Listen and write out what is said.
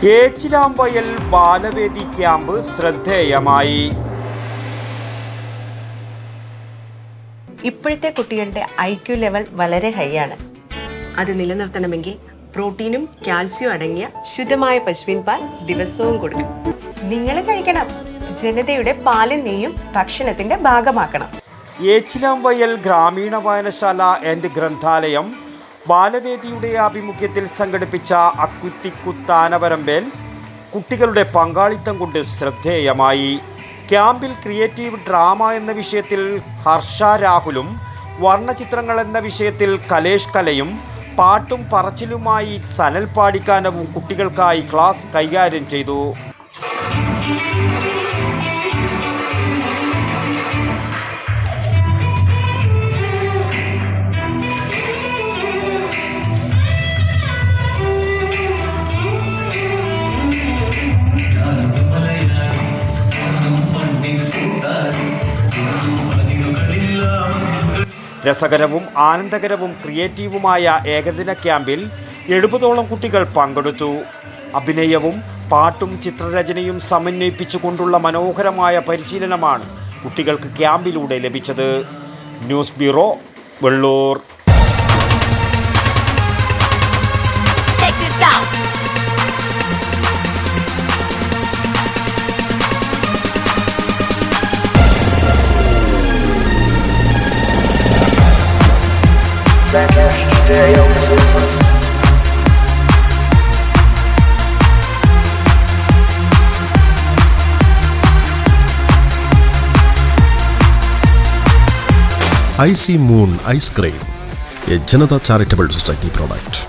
ഏച്ചിലാമ്പയൽ Balavedi camp ശ്രദ്ധേയമായി. ഇപ്പോഴത്തെ കുട്ടികളുടെ IQ ലെവൽ വളരെ ഹൈ ആണ്. അത് നിലനിർത്തണമെങ്കിൽ പ്രോട്ടീനും കാൽസ്യവും അടങ്ങിയ ശുദ്ധമായ പശുവിൻ പാൽ ദിവസവും കൊടുക്കും. നിങ്ങൾ കഴിക്കണം. ജനതയുടെ പാലും നെയ്യും ഭക്ഷണത്തിന്റെ ഭാഗമാക്കണം. ഏച്ചിലാമ്പയൽ ഗ്രാമീണ വായനശാല ആൻഡ് ഗ്രന്ഥാലയം ബാലവേദിയുടെ ആഭിമുഖ്യത്തിൽ സംഘടിപ്പിച്ച അക്കുത്തിക്കുത്താനവരമ്പേൽ കുട്ടികളുടെ പങ്കാളിത്തം കൊണ്ട് ശ്രദ്ധേയമായി. ക്യാമ്പിൽ ക്രിയേറ്റീവ് ഡ്രാമ എന്ന വിഷയത്തിൽ ഹർഷ രാഹുലും വർണ്ണചിത്രങ്ങൾ എന്ന വിഷയത്തിൽ കലേഷ് കലയും പാട്ടും പറച്ചിലുമായി സനൽ പാടിക്കാനവും കുട്ടികൾക്കായി ക്ലാസ് കൈകാര്യം ചെയ്തു. രസകരവും ആനന്ദകരവും ക്രിയേറ്റീവുമായ ഏകദിന ക്യാമ്പിൽ 70ഓളം കുട്ടികൾ പങ്കെടുത്തു. അഭിനയവും പാട്ടും ചിത്രരചനയും സമന്വയിപ്പിച്ചുകൊണ്ടുള്ള മനോഹരമായ പരിശീലനമാണ് കുട്ടികൾക്ക് ക്യാമ്പിലൂടെ ലഭിച്ചത്. News bureau, Vellur. Stereo Resistance. IC Moon Ice Cream, a Janata Charitable Society product.